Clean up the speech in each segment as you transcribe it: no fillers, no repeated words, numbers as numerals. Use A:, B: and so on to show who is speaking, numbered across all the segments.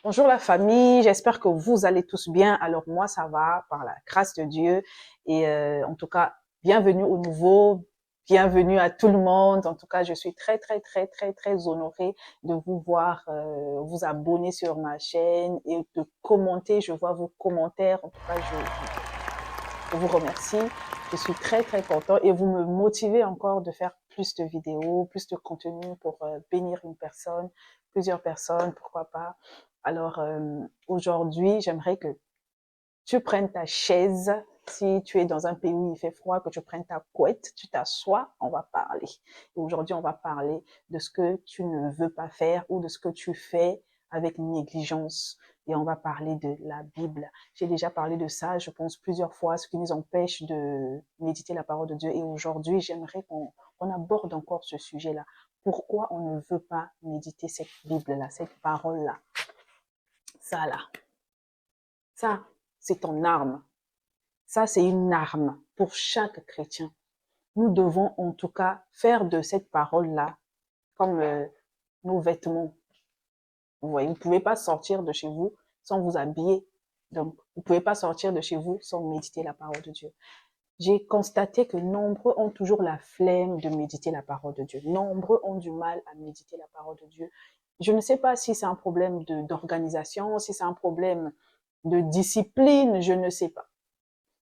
A: Bonjour la famille, j'espère que vous allez tous bien. Alors moi ça va par la grâce de Dieu et en tout cas bienvenue au nouveau, bienvenue à tout le monde. En tout cas je suis très honorée de vous voir, vous abonner sur ma chaîne et de commenter. Je vois vos commentaires. En tout cas je vous remercie. Je suis très content et vous me motivez encore de faire plus de vidéos, plus de contenu pour bénir une personne, plusieurs personnes, pourquoi pas. Alors aujourd'hui, j'aimerais que tu prennes ta chaise. Si tu es dans un pays où il fait froid, que tu prennes ta couette, tu t'assois, on va parler. Et aujourd'hui, on va parler de ce que tu ne veux pas faire ou de ce que tu fais avec négligence. Et on va parler de la Bible. J'ai déjà parlé de ça, je pense, plusieurs fois, ce qui nous empêche de méditer la parole de Dieu. Et aujourd'hui, j'aimerais qu'on aborde encore ce sujet-là. Pourquoi on ne veut pas méditer cette Bible-là, cette parole-là? Ça, là. Ça, c'est ton arme. Ça, c'est une arme pour chaque chrétien. Nous devons en tout cas faire de cette parole-là comme nos vêtements. Vous voyez, vous ne pouvez pas sortir de chez vous sans vous habiller. Donc, vous ne pouvez pas sortir de chez vous sans méditer la parole de Dieu. J'ai constaté que nombreux ont toujours la flemme de méditer la parole de Dieu. Nombreux ont du mal à méditer la parole de Dieu. Je ne sais pas si c'est un problème d'organisation, si c'est un problème de discipline, je ne sais pas.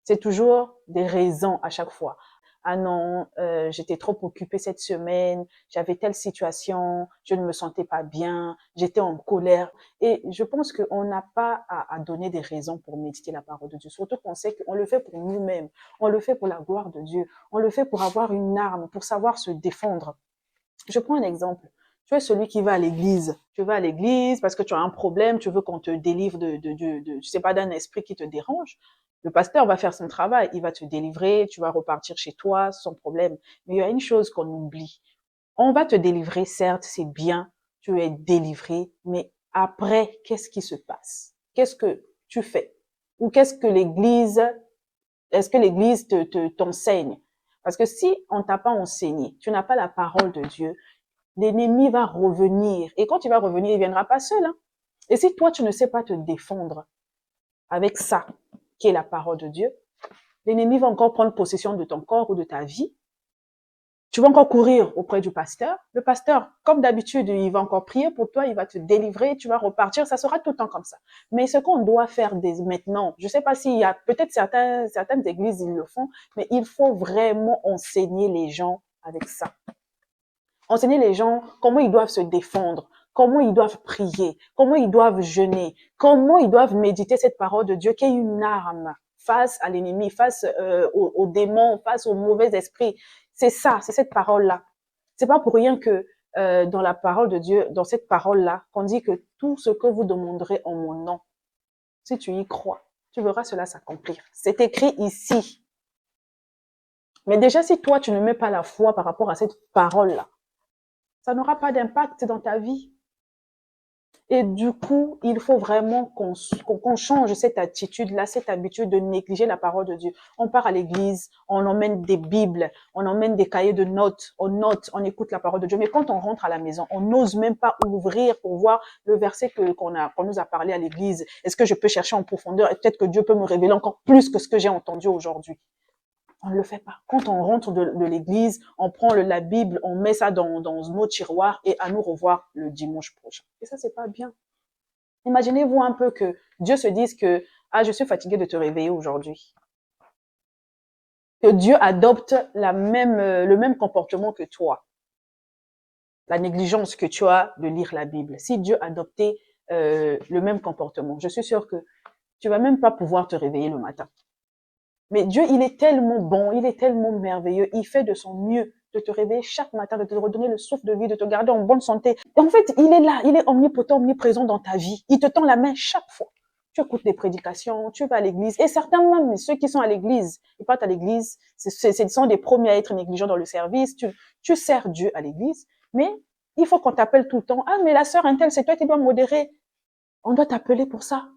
A: C'est toujours des raisons à chaque fois. Ah non, j'étais trop occupée cette semaine, j'avais telle situation, je ne me sentais pas bien, j'étais en colère. Et je pense qu'on n'a pas à donner des raisons pour méditer la parole de Dieu. Surtout qu'on sait qu'on le fait pour nous-mêmes, on le fait pour la gloire de Dieu, on le fait pour avoir une arme, pour savoir se défendre. Je prends un exemple. Tu es celui qui va à l'église. Tu vas à l'église parce que tu as un problème, tu veux qu'on te délivre je sais pas, d'un esprit qui te dérange. Le pasteur va faire son travail, il va te délivrer, tu vas repartir chez toi sans problème. Mais il y a une chose qu'on oublie. On va te délivrer, certes, c'est bien, tu es délivré, mais après, qu'est-ce qui se passe? Qu'est-ce que tu fais? Ou qu'est-ce que est-ce que l'église t'enseigne? Parce que si on t'a pas enseigné, tu n'as pas la parole de Dieu, l'ennemi va revenir. Et quand il va revenir, il viendra pas seul. Hein. Et si toi, tu ne sais pas te défendre avec ça, qui est la parole de Dieu, l'ennemi va encore prendre possession de ton corps ou de ta vie. Tu vas encore courir auprès du pasteur. Le pasteur, comme d'habitude, il va encore prier pour toi, il va te délivrer, tu vas repartir. Ça sera tout le temps comme ça. Mais ce qu'on doit faire dès maintenant, je ne sais pas s'il y a, peut-être certaines églises, ils le font, mais il faut vraiment enseigner les gens avec ça. Enseigner les gens comment ils doivent se défendre, comment ils doivent prier, comment ils doivent jeûner, comment ils doivent méditer cette parole de Dieu qui est une arme face à l'ennemi, face aux démons, face aux mauvais esprits. C'est ça, c'est cette parole-là. C'est pas pour rien que dans la parole de Dieu, dans cette parole-là, qu'on dit que tout ce que vous demanderez en mon nom, si tu y crois, tu verras cela s'accomplir. C'est écrit ici. Mais déjà, si toi, tu ne mets pas la foi par rapport à cette parole-là, ça n'aura pas d'impact dans ta vie. Et du coup, il faut vraiment qu'on change cette attitude-là, cette habitude de négliger la parole de Dieu. On part à l'église, on emmène des bibles, on emmène des cahiers de notes, on écoute la parole de Dieu. Mais quand on rentre à la maison, on n'ose même pas ouvrir pour voir le verset qu'on nous a parlé à l'église. Est-ce que je peux chercher en profondeur et peut-être que Dieu peut me révéler encore plus que ce que j'ai entendu aujourd'hui. On ne le fait pas. Quand on rentre de l'église, on prend la Bible, on met ça dans nos tiroirs et à nous revoir le dimanche prochain. Et ça, c'est pas bien. Imaginez-vous un peu que Dieu se dise que, ah, je suis fatigué de te réveiller aujourd'hui. Que Dieu adopte le même comportement que toi. La négligence que tu as de lire la Bible. Si Dieu adoptait le même comportement, je suis sûre que tu vas même pas pouvoir te réveiller le matin. Mais Dieu, il est tellement bon, il est tellement merveilleux, il fait de son mieux de te réveiller chaque matin, de te redonner le souffle de vie, de te garder en bonne santé. Et en fait, il est là, il est omnipotent, omniprésent dans ta vie. Il te tend la main chaque fois. Tu écoutes des prédications, tu vas à l'église. Et certains même, ceux qui sont à l'église, ils partent à l'église, ce sont des premiers à être négligents dans le service. Tu sers Dieu à l'église, mais il faut qu'on t'appelle tout le temps. Ah, mais la sœur Intel, c'est toi qui dois modérer. On doit t'appeler pour ça.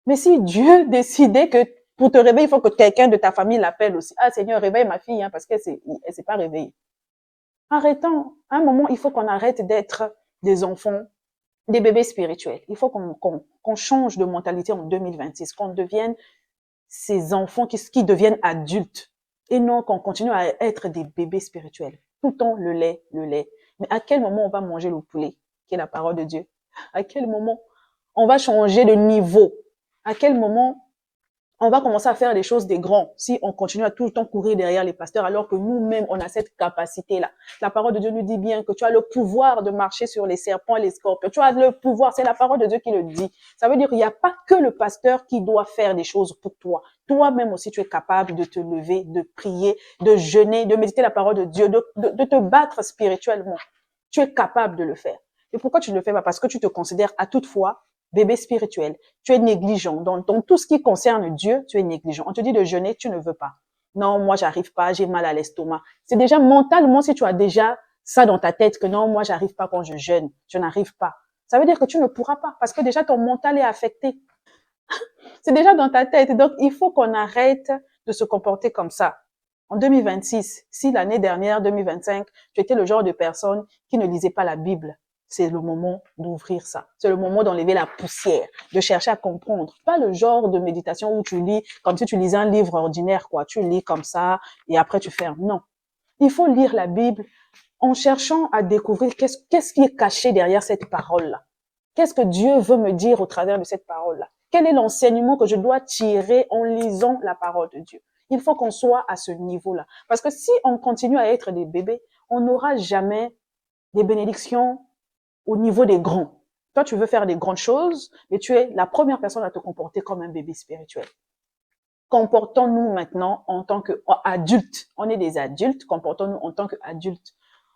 A: Mais si Dieu décidait que pour te réveiller, il faut que quelqu'un de ta famille l'appelle aussi. Ah Seigneur, réveille ma fille, hein, parce qu'elle s'est pas réveillée. Arrêtons. À un moment, il faut qu'on arrête d'être des enfants des bébés spirituels. Il faut qu'on change de mentalité en 2026, qu'on devienne ces enfants qui deviennent adultes et non qu'on continue à être des bébés spirituels. Tout le temps, le lait, le lait. Mais à quel moment on va manger le poulet, qui est la parole de Dieu? À quel moment on va changer de niveau? À quel moment on va commencer à faire les choses des grands si on continue à tout le temps courir derrière les pasteurs alors que nous-mêmes, on a cette capacité-là. La parole de Dieu nous dit bien que tu as le pouvoir de marcher sur les serpents et les scorpions. Tu as le pouvoir, c'est la parole de Dieu qui le dit. Ça veut dire qu'il n'y a pas que le pasteur qui doit faire des choses pour toi. Toi-même aussi, tu es capable de te lever, de prier, de jeûner, de méditer la parole de Dieu, de te battre spirituellement. Tu es capable de le faire. Et pourquoi tu ne le fais pas? Parce que tu te considères à toute fois bébé spirituel. Tu es négligent. Dans tout ce qui concerne Dieu, tu es négligent. On te dit de jeûner, tu ne veux pas. Non, moi, j'arrive pas, j'ai mal à l'estomac. C'est déjà mentalement, si tu as déjà ça dans ta tête, que non, moi, j'arrive pas quand je jeûne. Je n'arrive pas. Ça veut dire que tu ne pourras pas parce que déjà ton mental est affecté. C'est déjà dans ta tête. Donc, il faut qu'on arrête de se comporter comme ça. En 2026, si l'année dernière, 2025, tu étais le genre de personne qui ne lisait pas la Bible, c'est le moment d'ouvrir ça. C'est le moment d'enlever la poussière, de chercher à comprendre. Pas le genre de méditation où tu lis comme si tu lisais un livre ordinaire, quoi. Tu lis comme ça et après tu fermes. Non. Il faut lire la Bible en cherchant à découvrir qu'est-ce qui est caché derrière cette parole-là. Qu'est-ce que Dieu veut me dire au travers de cette parole-là? Quel est l'enseignement que je dois tirer en lisant la parole de Dieu? Il faut qu'on soit à ce niveau-là. Parce que si on continue à être des bébés, on n'aura jamais des bénédictions au niveau des grands. Toi, tu veux faire des grandes choses, mais tu es la première personne à te comporter comme un bébé spirituel. Comportons-nous maintenant en tant qu'adultes. On est des adultes, comportons-nous en tant qu'adultes.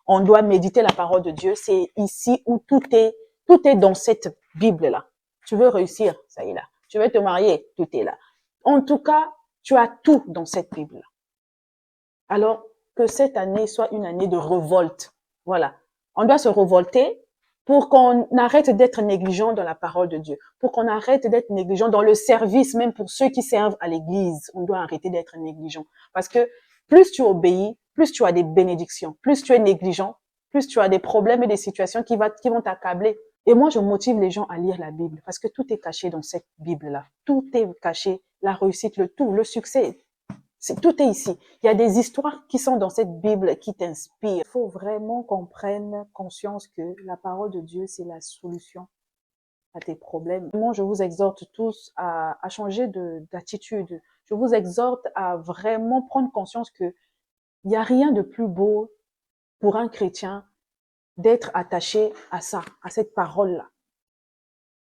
A: On doit méditer la parole de Dieu. C'est ici où tout est dans cette Bible-là. Tu veux réussir, ça y est là. Tu veux te marier, tout est là. En tout cas, tu as tout dans cette Bible-là. Alors, que cette année soit une année de révolte. Voilà. On doit se révolter pour qu'on arrête d'être négligent dans la parole de Dieu, pour qu'on arrête d'être négligent dans le service, même pour ceux qui servent à l'église. On doit arrêter d'être négligent. Parce que plus tu obéis, plus tu as des bénédictions. Plus tu es négligent, plus tu as des problèmes et des situations qui vont t'accabler. Et moi, je motive les gens à lire la Bible parce que tout est caché dans cette Bible-là. Tout est caché. La réussite, le tout, le succès. Tout est ici. Il y a des histoires qui sont dans cette Bible qui t'inspirent. Il faut vraiment qu'on prenne conscience que la parole de Dieu, c'est la solution à tes problèmes. Moi, je vous exhorte tous à changer d'attitude. Je vous exhorte à vraiment prendre conscience que il n'y a rien de plus beau pour un chrétien d'être attaché à ça, à cette parole-là.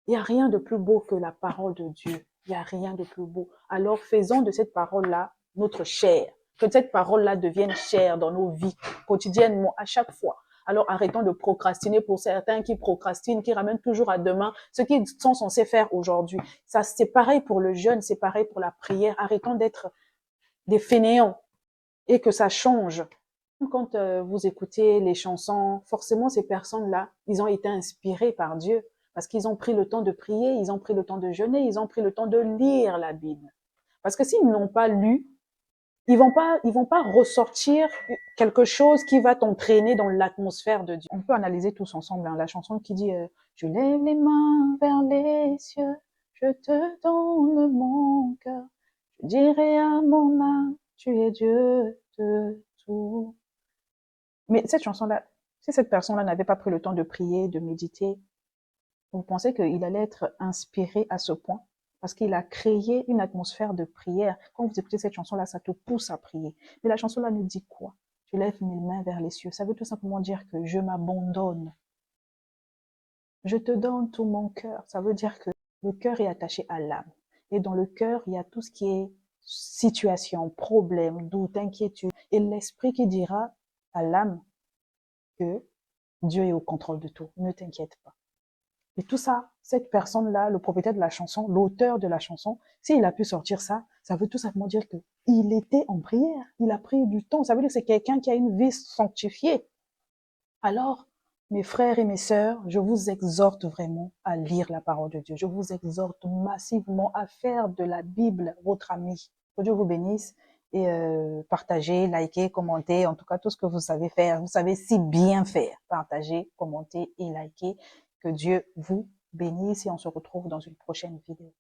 A: Il n'y a rien de plus beau que la parole de Dieu. Il n'y a rien de plus beau. Alors faisons de cette parole-là notre chair. Que cette parole-là devienne chair dans nos vies, quotidiennement, à chaque fois. Alors arrêtons de procrastiner pour certains qui procrastinent, qui ramènent toujours à demain ce qu'ils sont censés faire aujourd'hui. Ça, c'est pareil pour le jeûne, c'est pareil pour la prière. Arrêtons d'être des fainéants et que ça change. Quand vous écoutez les chansons, forcément ces personnes-là, ils ont été inspirés par Dieu parce qu'ils ont pris le temps de prier, ils ont pris le temps de jeûner, ils ont pris le temps de lire la Bible. Parce que s'ils n'ont pas lu, ils vont pas ressortir quelque chose qui va t'entraîner dans l'atmosphère de Dieu. On peut analyser tous ensemble la chanson qui dit je lève les mains vers les cieux, je te donne mon cœur, je dirai à mon âme, tu es Dieu de tout. Mais cette chanson-là, si cette personne-là n'avait pas pris le temps de prier, de méditer, vous pensez qu'il allait être inspiré à ce point? Parce qu'il a créé une atmosphère de prière. Quand vous écoutez cette chanson-là, ça te pousse à prier. Mais la chanson-là nous dit quoi? Je lève mes mains vers les cieux. Ça veut tout simplement dire que je m'abandonne. Je te donne tout mon cœur. Ça veut dire que le cœur est attaché à l'âme. Et dans le cœur, il y a tout ce qui est situation, problème, doute, inquiétude. Et l'esprit qui dira à l'âme que Dieu est au contrôle de tout. Ne t'inquiète pas. Et tout ça, cette personne-là, le propriétaire de la chanson, l'auteur de la chanson, s'il a pu sortir ça, ça veut tout simplement dire que il était en prière. Il a pris du temps. Ça veut dire que c'est quelqu'un qui a une vie sanctifiée. Alors, mes frères et mes sœurs, je vous exhorte vraiment à lire la parole de Dieu. Je vous exhorte massivement à faire de la Bible votre ami. Que Dieu vous bénisse et partagez, likez, commentez, en tout cas tout ce que vous savez faire. Vous savez si bien faire. Partagez, commentez et likez. Que Dieu vous bénisse et on se retrouve dans une prochaine vidéo.